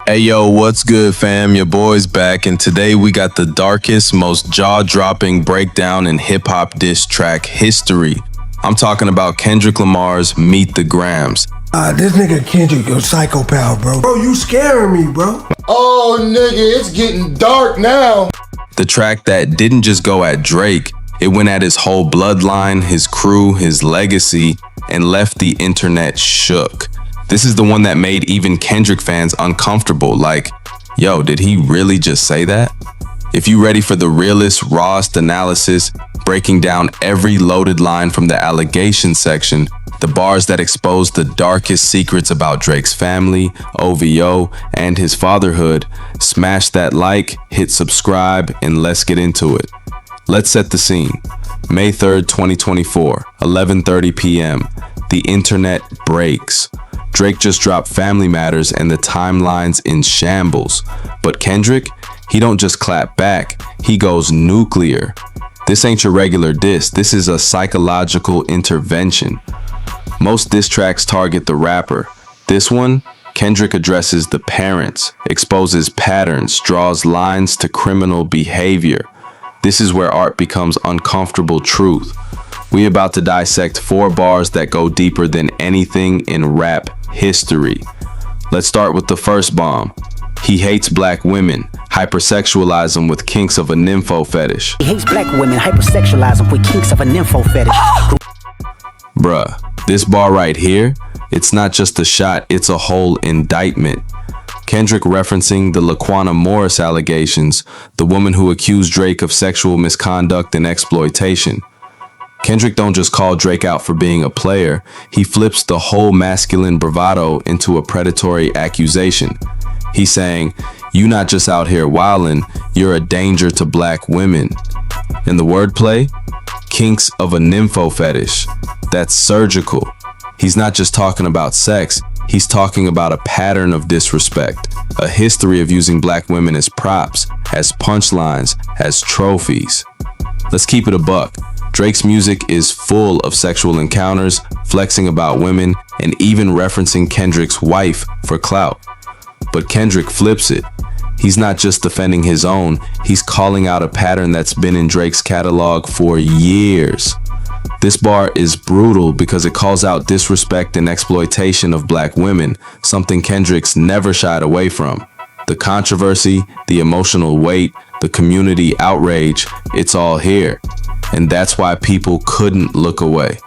Hey yo, what's good fam? Your boy's back, and today we got the darkest, most jaw-dropping breakdown in hip-hop diss track history. I'm talking about Kendrick Lamar's Meet the Grams. This nigga Kendrick, a psychopath, bro. Bro, you scaring me, bro. Oh, nigga, it's getting dark now. The track that didn't just go at Drake, it went at his whole bloodline, his crew, his legacy, and left the internet shook. This is the one that made even Kendrick fans uncomfortable, like, yo, did he really just say that? If you ready for the realest, rawest analysis, breaking down every loaded line from the allegation section, the bars that expose the darkest secrets about Drake's family, OVO, and his fatherhood, smash that like, hit subscribe, and let's get into it. Let's set the scene. May 3rd, 2024, 11:30 p.m. The internet breaks. Drake just dropped Family Matters and the timeline's in shambles. But Kendrick, he don't just clap back, he goes nuclear. This ain't your regular diss, this is a psychological intervention. Most diss tracks target the rapper. This one, Kendrick addresses the parents, exposes patterns, draws lines to criminal behavior. This is where art becomes uncomfortable truth. We about to dissect 4 bars that go deeper than anything in rap history. Let's start with the first bomb. He hates black women, hypersexualize them with kinks of a nympho fetish. He hates black women, hypersexualize them with kinks of a nympho fetish. Bruh, this bar right here, it's not just a shot, it's a whole indictment. Kendrick referencing the Laquana Morris allegations, the woman who accused Drake of sexual misconduct and exploitation. Kendrick don't just call Drake out for being a player, he flips the whole masculine bravado into a predatory accusation. He's saying, you not just out here wildin', you're a danger to black women. In the wordplay, kinks of a nympho fetish. That's surgical. He's not just talking about sex, he's talking about a pattern of disrespect, a history of using black women as props, as punchlines, as trophies. Let's keep it a buck. Drake's music is full of sexual encounters, flexing about women, and even referencing Kendrick's wife for clout. But Kendrick flips it. He's not just defending his own, he's calling out a pattern that's been in Drake's catalog for years. This bar is brutal because it calls out disrespect and exploitation of black women, something Kendrick's never shied away from. The controversy, the emotional weight, the community outrage, it's all here. And that's why people couldn't look away.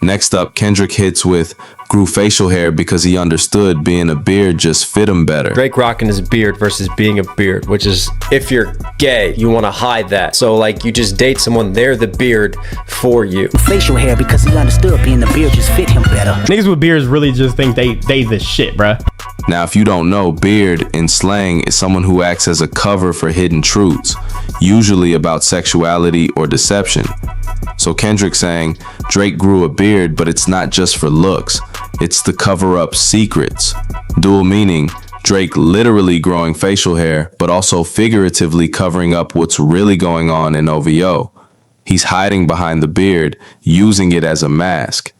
Next up, Kendrick hits with grew facial hair because he understood being a beard just fit him better. Drake rocking his beard versus being a beard, which is, if you're gay, you want to hide that. So like you just date someone, they're the beard for you. Facial hair because he understood being the beard just fit him better. Niggas with beards really just think they the shit, bruh. Now, if you don't know, beard in slang is someone who acts as a cover for hidden truths, usually about sexuality or deception. So Kendrick saying, Drake grew a beard, but it's not just for looks. It's to cover up secrets. Dual meaning, Drake literally growing facial hair, but also figuratively covering up what's really going on in OVO. He's hiding behind the beard, using it as a mask.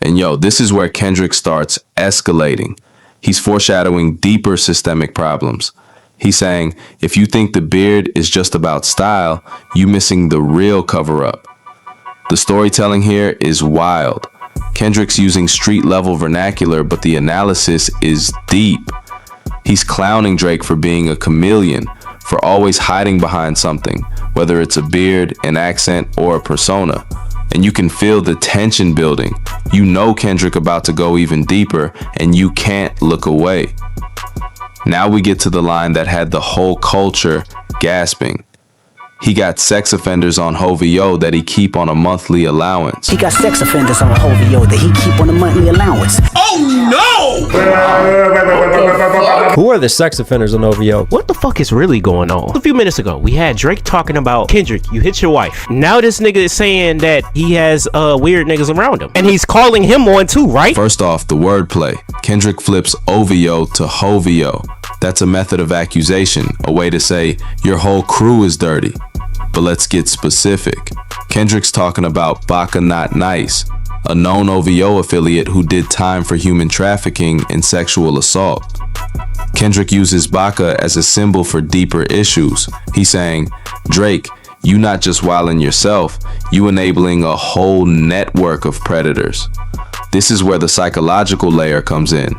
And yo, this is where Kendrick starts escalating. He's foreshadowing deeper systemic problems. He's saying, if you think the beard is just about style, you missing the real cover-up. The storytelling here is wild. Kendrick's using street-level vernacular, but the analysis is deep. He's clowning Drake for being a chameleon, for always hiding behind something, whether it's a beard, an accent, or a persona. And you can feel the tension building. You know Kendrick about to go even deeper, and you can't look away. Now we get to the line that had the whole culture gasping. He got sex offenders on OVO that he keep on a monthly allowance. He got sex offenders on OVO that he keep on a monthly allowance. Oh no! Who are the sex offenders on OVO? What the fuck is really going on? A few minutes ago, we had Drake talking about Kendrick, you hit your wife. Now this nigga is saying that he has weird niggas around him. And he's calling him on too, right? First off, the wordplay. Kendrick flips OVO to HOVO. That's a method of accusation, a way to say your whole crew is dirty. But let's get specific. Kendrick's talking about Baka Not Nice, a known OVO affiliate who did time for human trafficking and sexual assault. Kendrick uses Baca as a symbol for deeper issues. He's saying, Drake, you not just wilding yourself, you enabling a whole network of predators. This is where the psychological layer comes in.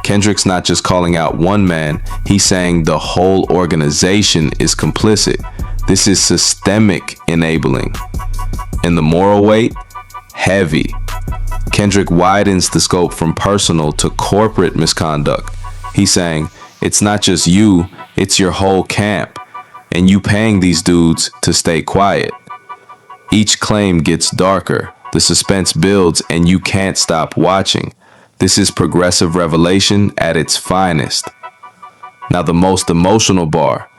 Kendrick's not just calling out one man, he's saying the whole organization is complicit. This is systemic enabling. And the moral weight? Heavy. Kendrick widens the scope from personal to corporate misconduct. He's saying, it's not just you, it's your whole camp. And you paying these dudes to stay quiet. Each claim gets darker, the suspense builds, and you can't stop watching. This is progressive revelation at its finest. Now the most emotional bar.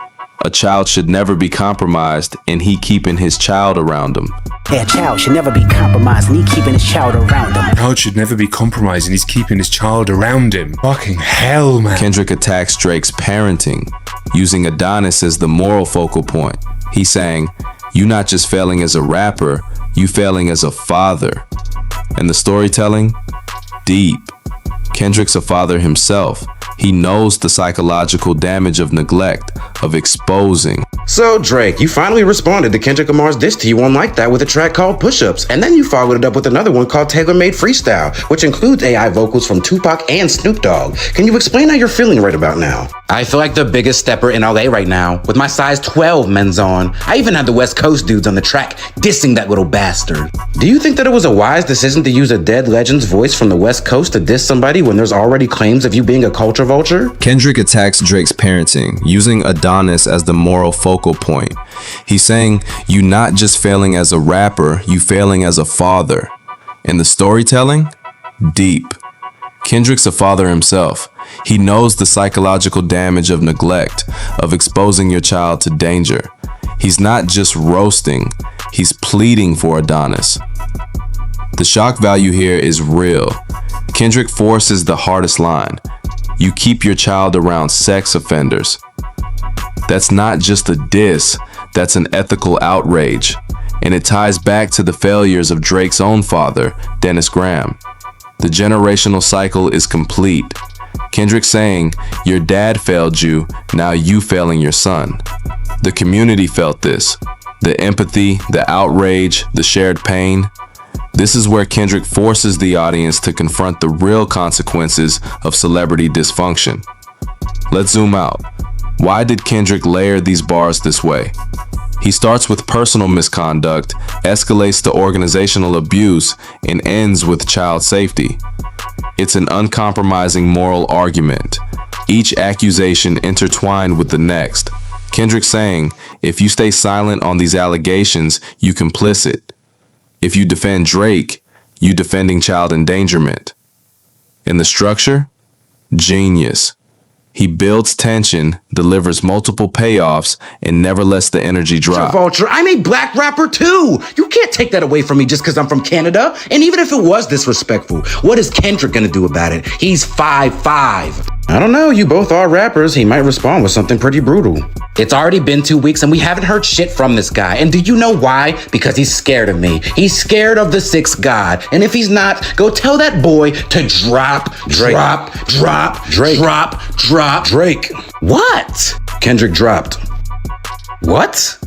A child should never be compromised, and he keeping his child around him. A child should never be compromised, and he keeping his child around him. Child should never be compromised and he's keeping his child around him. Fucking hell, man. Kendrick attacks Drake's parenting, using Adonis as the moral focal point. He's saying, you not just failing as a rapper, you failing as a father. And the storytelling? Deep. Kendrick's a father himself. He knows the psychological damage of neglect, of exposing. So, Drake, you finally responded to Kendrick Lamar's diss to you on Like That with a track called Push-Ups, and then you followed it up with another one called Tailor-Made Freestyle, which includes AI vocals from Tupac and Snoop Dogg. Can you explain how you're feeling right about now? I feel like the biggest stepper in LA right now, with my size 12 men's on. I even had the West Coast dudes on the track dissing that little bastard. Do you think that it was a wise decision to use a dead legend's voice from the West Coast to diss somebody when there's already claims of you being a culture vulture? Kendrick attacks Drake's parenting, using Adonis as the moral focal point. He's saying, you not just failing as a rapper, you failing as a father. And the storytelling? Deep. Kendrick's a father himself. He knows the psychological damage of neglect, of exposing your child to danger. He's not just roasting, he's pleading for Adonis. The shock value here is real. Kendrick forces the hardest line. You keep your child around sex offenders. That's not just a diss, that's an ethical outrage. And it ties back to the failures of Drake's own father, Dennis Graham. The generational cycle is complete. Kendrick saying, your dad failed you, now you failing your son. The community felt this. The empathy, the outrage, the shared pain. This is where Kendrick forces the audience to confront the real consequences of celebrity dysfunction. Let's zoom out. Why did Kendrick layer these bars this way? He starts with personal misconduct, escalates to organizational abuse, and ends with child safety. It's an uncompromising moral argument, each accusation intertwined with the next. Kendrick saying, if you stay silent on these allegations, you complicit. If you defend Drake, you defending child endangerment. And the structure? Genius. He builds tension, delivers multiple payoffs, and never lets the energy drop. Vulture, I'm a black rapper too. You can't take that away from me just because I'm from Canada. And even if it was disrespectful, what is Kendrick gonna do about it? He's 5'5". I don't know, you both are rappers. He might respond with something pretty brutal. It's already been 2 weeks and we haven't heard shit from this guy. And do you know why? Because he's scared of me. He's scared of the sixth god. And if he's not, go tell that boy to drop, Drake. drop. Drake. What? Kendrick dropped. What?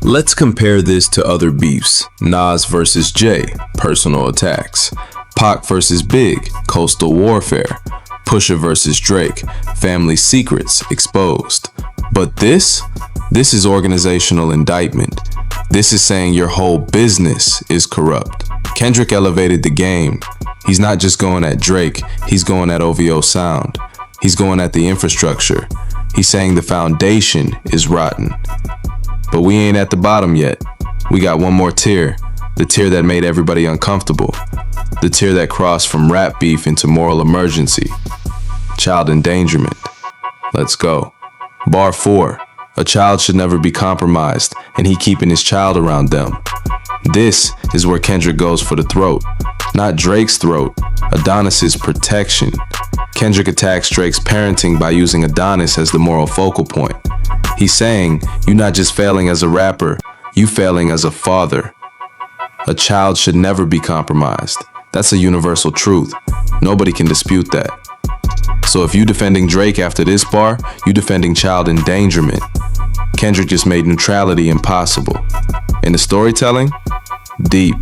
Let's compare this to other beefs. Nas versus Jay, personal attacks. Pac versus Big, coastal warfare. Pusha versus Drake, family secrets exposed. But this is organizational indictment. This is saying your whole business is corrupt. Kendrick elevated the game. He's not just going at Drake, he's going at OVO sound. He's going at the infrastructure. He's saying the foundation is rotten. But we ain't at the bottom yet. We got one more tier, the tier that made everybody uncomfortable. The tier that crossed from rap beef into moral emergency. Child endangerment. Let's go. Bar 4. A child should never be compromised, and he keeping his child around them. This is where Kendrick goes for the throat. Not Drake's throat, Adonis's protection. Kendrick attacks Drake's parenting by using Adonis as the moral focal point. He's saying, you're not just failing as a rapper, you failing as a father. A child should never be compromised. That's a universal truth. Nobody can dispute that. So if you defending Drake after this bar, you defending child endangerment. Kendrick just made neutrality impossible. In the storytelling, deep.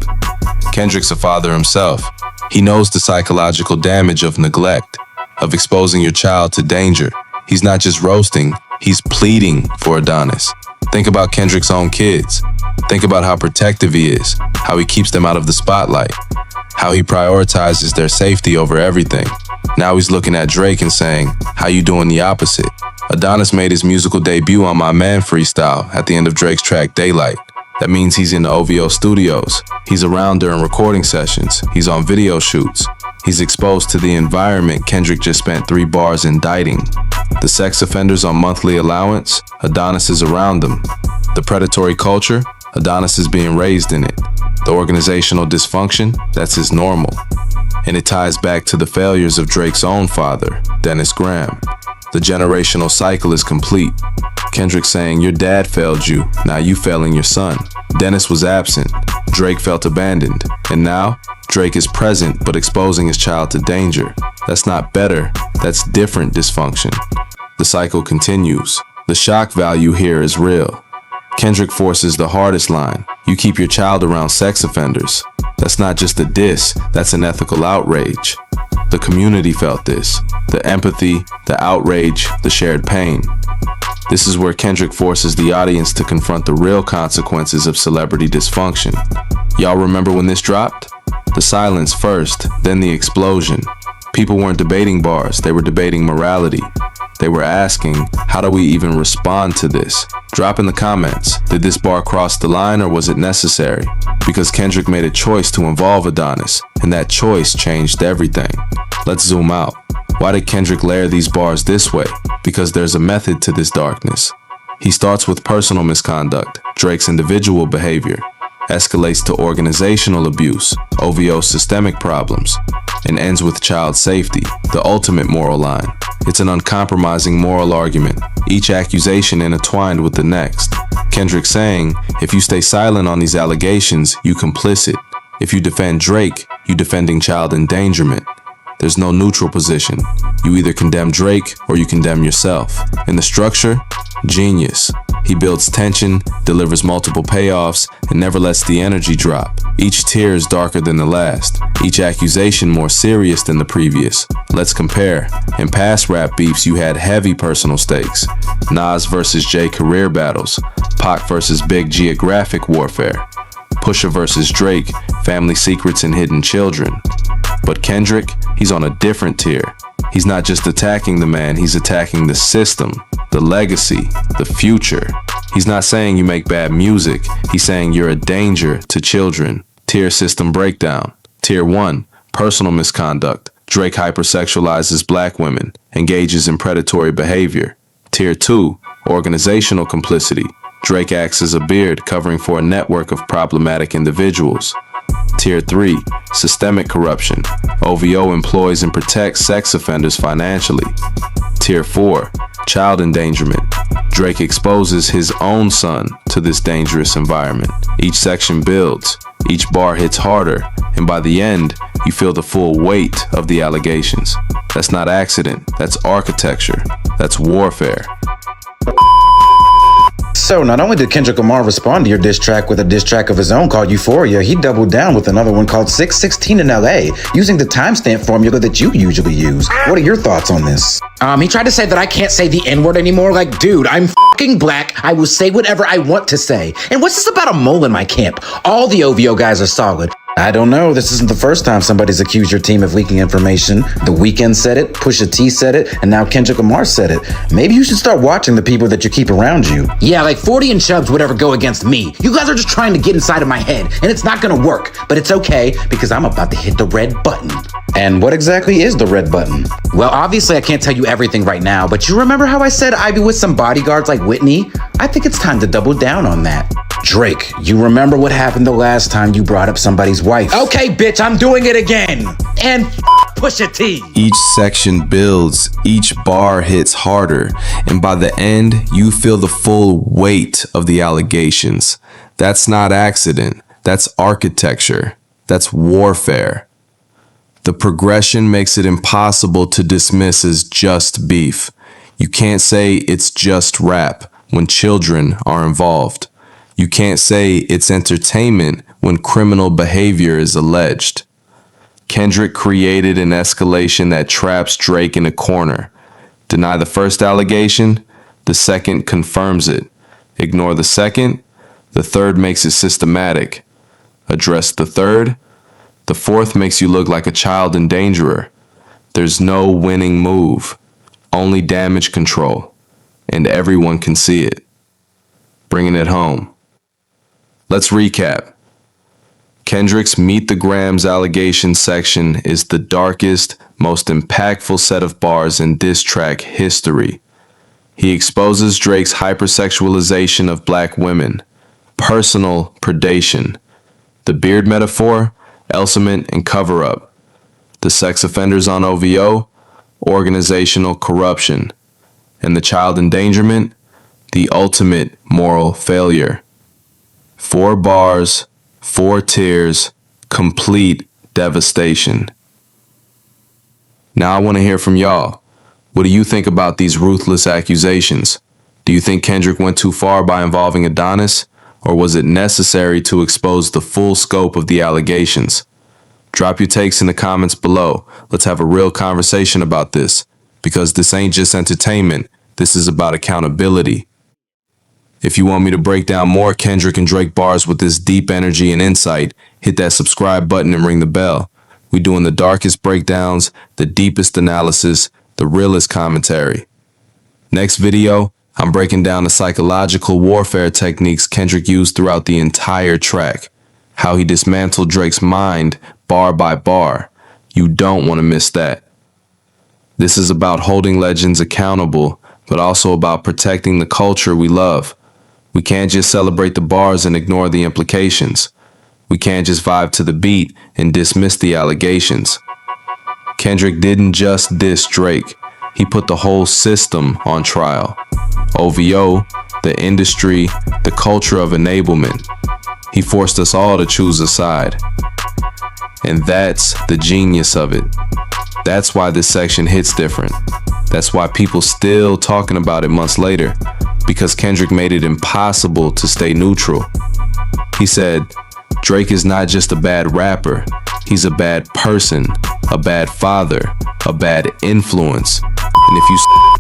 Kendrick's a father himself. He knows the psychological damage of neglect, of exposing your child to danger. He's not just roasting, he's pleading for Adonis. Think about Kendrick's own kids. Think about how protective he is, how he keeps them out of the spotlight, how he prioritizes their safety over everything. Now he's looking at Drake and saying, how you doing the opposite? Adonis made his musical debut on My Man freestyle at the end of Drake's track Daylight. That means he's in the OVO studios. He's around during recording sessions. He's on video shoots. He's exposed to the environment Kendrick just spent 3 bars indicting. The sex offenders on monthly allowance, Adonis is around them. The predatory culture, Adonis is being raised in it. The organizational dysfunction, that's his normal. And it ties back to the failures of Drake's own father, Dennis Graham. The generational cycle is complete. Kendrick saying, your dad failed you, now you failing your son. Dennis was absent, Drake felt abandoned, and now Drake is present but exposing his child to danger. That's not better, that's different dysfunction. The cycle continues. The shock value here is real. Kendrick forces the hardest line. You keep your child around sex offenders. That's not just a diss, that's an ethical outrage. The community felt this. The empathy, the outrage, the shared pain. This is where Kendrick forces the audience to confront the real consequences of celebrity dysfunction. Y'all remember when this dropped? The silence first, then the explosion. People weren't debating bars, they were debating morality. They were asking, how do we even respond to this? Drop in the comments, did this bar cross the line or was it necessary? Because Kendrick made a choice to involve Adonis, and that choice changed everything. Let's zoom out. Why did Kendrick layer these bars this way? Because there's a method to this darkness. He starts with personal misconduct, Drake's individual behavior, escalates to organizational abuse, OVO's systemic problems, and ends with child safety, the ultimate moral line. It's an uncompromising moral argument, each accusation intertwined with the next. Kendrick saying, if you stay silent on these allegations, you complicit. If you defend Drake, you defending child endangerment. There's no neutral position. You either condemn Drake or you condemn yourself. In the structure, genius. He builds tension, delivers multiple payoffs, and never lets the energy drop. Each tier is darker than the last. Each accusation more serious than the previous. Let's compare. In past rap beefs, you had heavy personal stakes. Nas versus Jay career battles. Pac versus Big geographic warfare. Pusha versus Drake, family secrets and hidden children. But Kendrick, he's on a different tier. He's not just attacking the man, he's attacking the system, the legacy, the future. He's not saying you make bad music, he's saying you're a danger to children. Tier system breakdown. Tier 1, personal misconduct. Drake hypersexualizes black women, engages in predatory behavior. Tier 2, organizational complicity. Drake acts as a beard covering for a network of problematic individuals. Tier 3, systemic corruption. OVO employs and protects sex offenders financially. Tier 4, child endangerment. Drake exposes his own son to this dangerous environment. Each section builds, each bar hits harder, and by the end, you feel the full weight of the allegations. That's not accident, that's architecture, that's warfare. So, not only did Kendrick Lamar respond to your diss track with a diss track of his own called Euphoria, he doubled down with another one called 616 in LA, using the timestamp formula that you usually use. What are your thoughts on this? He tried to say that I can't say the N-word anymore. Like, dude, I'm fucking black. I will say whatever I want to say. And what's this about a mole in my camp? All the OVO guys are solid. I don't know. This isn't the first time somebody's accused your team of leaking information. The Weeknd said it, Pusha T said it, and now Kendrick Lamar said it. Maybe you should start watching the people that you keep around you. Yeah, like 40 and Chubbs would ever go against me. You guys are just trying to get inside of my head, and it's not gonna work. But it's okay, because I'm about to hit the red button. And what exactly is the red button? Well, obviously I can't tell you everything right now, but you remember how I said I'd be with some bodyguards like Whitney? I think it's time to double down on that. Drake, you remember what happened the last time you brought up somebody's wife? Okay, bitch, I'm doing it again. And Pusha T. Each section builds, each bar hits harder, and by the end, you feel the full weight of the allegations. That's not accident, That's architecture. That's warfare. The progression makes it impossible to dismiss as just beef. You can't say it's just rap when children are involved. You can't say it's entertainment when criminal behavior is alleged. Kendrick created an escalation that traps Drake in a corner. Deny the first allegation, the second confirms it. Ignore the second, the third makes it systematic. Address the third, the fourth makes you look like a child endangerer. There's no winning move, only damage control, and everyone can see it. Bringing it home. Let's recap. Kendrick's Meet the Grams allegations section is the darkest, most impactful set of bars in diss track history. He exposes Drake's hypersexualization of black women, personal predation, the beard metaphor, elciment and cover-up, the sex offenders on OVO, organizational corruption, and the child endangerment, the ultimate moral failure. 4 bars, 4 tears, complete devastation. Now I want to hear from y'all. What do you think about these ruthless accusations? Do you think Kendrick went too far by involving Adonis, or was it necessary to expose the full scope of the allegations? Drop your takes in the comments below. Let's have a real conversation about this, because this ain't just entertainment, this is about accountability. If you want me to break down more Kendrick and Drake bars with this deep energy and insight, hit that subscribe button and ring the bell. We doing the darkest breakdowns, the deepest analysis, the realest commentary. Next video, I'm breaking down the psychological warfare techniques Kendrick used throughout the entire track. How he dismantled Drake's mind bar by bar. You don't want to miss that. This is about holding legends accountable, but also about protecting the culture we love. We can't just celebrate the bars and ignore the implications. We can't just vibe to the beat and dismiss the allegations. Kendrick didn't just diss Drake. He put the whole system on trial. OVO, the industry, the culture of enablement. He forced us all to choose a side. And that's the genius of it. That's why this section hits different. That's why people still talking about it months later. Because Kendrick made it impossible to stay neutral. He said, Drake is not just a bad rapper, he's a bad person, a bad father, a bad influence. And if you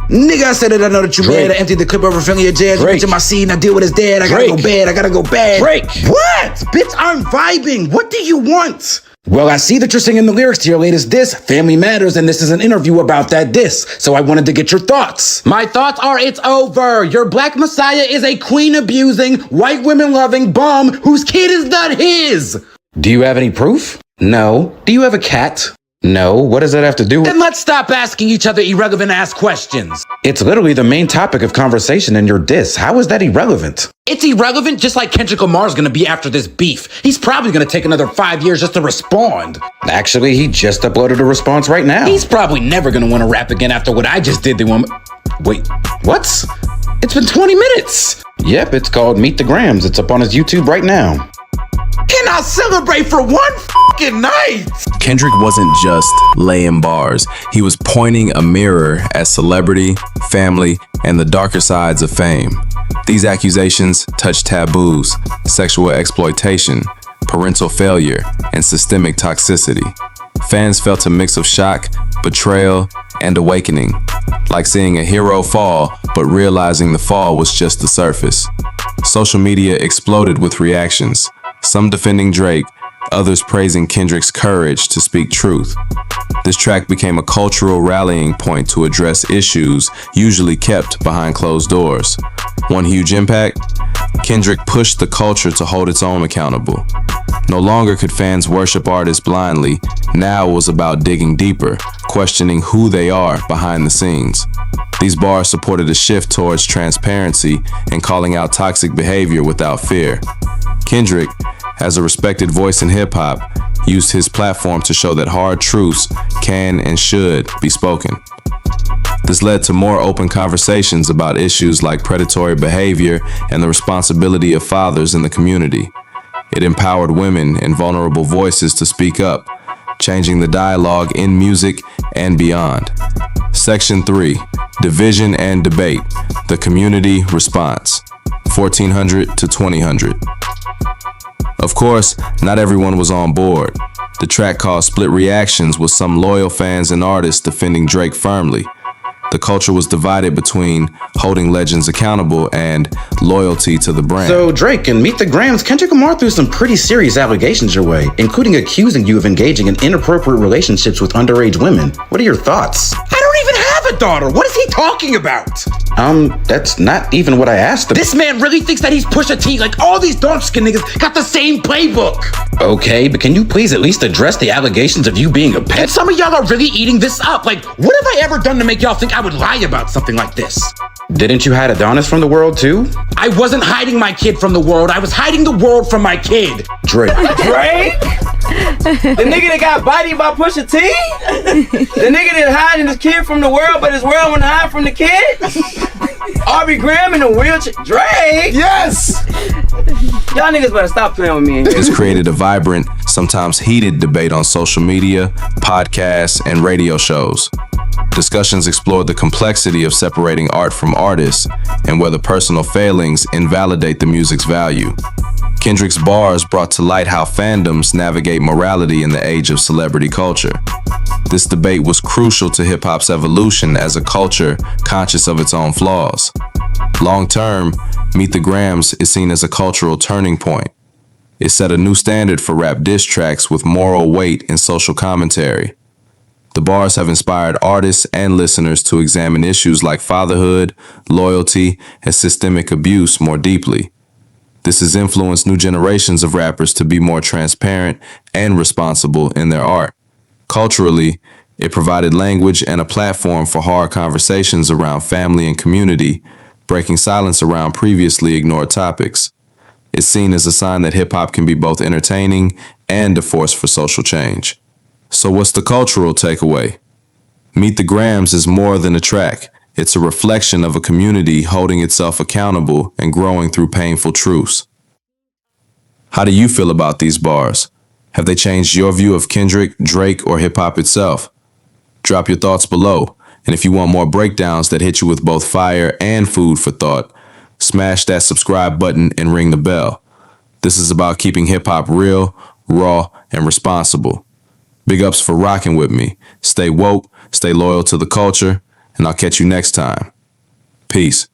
Nigga, I said it, I know that you mad. I emptied the clip over filling your jazz. You in my seat, I deal with his dad. I gotta go bad, I gotta go bad. Drake! What? Bitch, I'm vibing. What do you want? Well, I see that you're singing the lyrics to your latest diss, Family Matters, and this is an interview about that diss. So I wanted to get your thoughts. My thoughts are it's over. Your black messiah is a queen-abusing, white women-loving bum whose kid is not his. Do you have any proof? No. Do you have a cat? No. What does that have to do with— Then let's stop asking each other irrelevant-ass questions. It's literally the main topic of conversation in your diss. How is that irrelevant? It's irrelevant just like Kendrick Lamar's gonna be after this beef. He's probably gonna take another 5 years just to respond. Actually, he just uploaded a response right now. He's probably never gonna want to rap again after what I just did to him. Wait, what? It's been 20 minutes. Yep, it's called Meet the Grams. It's up on his YouTube right now. Can I celebrate for one fucking night? Kendrick wasn't just laying bars. He was pointing a mirror at celebrity, family, and the darker sides of fame. These accusations touch taboos, sexual exploitation, parental failure, and systemic toxicity. Fans felt a mix of shock, betrayal, and awakening, like seeing a hero fall, but realizing the fall was just the surface. Social media exploded with reactions, some defending Drake, others praising Kendrick's courage to speak truth. This track became a cultural rallying point to address issues usually kept behind closed doors. One huge impact? Kendrick pushed the culture to hold its own accountable. No longer could fans worship artists blindly. Now it was about digging deeper, questioning who they are behind the scenes. These bars supported a shift towards transparency and calling out toxic behavior without fear. Kendrick, as a respected voice in hip-hop, used his platform to show that hard truths can and should be spoken. This led to more open conversations about issues like predatory behavior and the responsibility of fathers in the community. It empowered women and vulnerable voices to speak up, changing the dialogue in music and beyond. Section 3. Division and Debate. The Community Response. 1400 to 2000. Of course, not everyone was on board. The track caused split reactions, with some loyal fans and artists defending Drake firmly. The culture was divided between holding legends accountable and loyalty to the brand. So, Drake, in Meet the Grams, Kendrick Lamar threw some pretty serious allegations your way, including accusing you of engaging in inappropriate relationships with underage women. What are your thoughts? I don't even have a daughter. What is he talking about? That's not even what I asked him. This man really thinks that he's Pusha T, like all these dark-skinned niggas got the same playbook. Okay, but can you please at least address the allegations of you being a pet? And some of y'all are really eating this up. Like, what have I ever done to make y'all think I would lie about something like this? Didn't you hide Adonis from the world too? I wasn't hiding my kid from the world. I was hiding the world from my kid. Drake. Drake? The nigga that got bodied by Pusha T? The nigga that hiding his kid from the world, but his world wouldn't hide from the kid? Aubrey Graham in a wheelchair? Drake? Yes! Y'all niggas better stop playing with me. This created a vibrant, sometimes heated debate on social media, podcasts, and radio shows. Discussions explored the complexity of separating art from artists and whether personal failings invalidate the music's value. Kendrick's bars brought to light how fandoms navigate morality in the age of celebrity culture. This debate was crucial to hip-hop's evolution as a culture conscious of its own flaws. Long-term, Meet the Grams is seen as a cultural turning point. It set a new standard for rap diss tracks with moral weight and social commentary. The bars have inspired artists and listeners to examine issues like fatherhood, loyalty, and systemic abuse more deeply. This has influenced new generations of rappers to be more transparent and responsible in their art. Culturally, it provided language and a platform for hard conversations around family and community, breaking silence around previously ignored topics. It's seen as a sign that hip-hop can be both entertaining and a force for social change. So what's the cultural takeaway? Meet the Grams is more than a track. It's a reflection of a community holding itself accountable and growing through painful truths. How do you feel about these bars? Have they changed your view of Kendrick, Drake, or hip-hop itself? Drop your thoughts below, and if you want more breakdowns that hit you with both fire and food for thought, smash that subscribe button and ring the bell. This is about keeping hip-hop real, raw, and responsible. Big ups for rocking with me. Stay woke, stay loyal to the culture, and I'll catch you next time. Peace.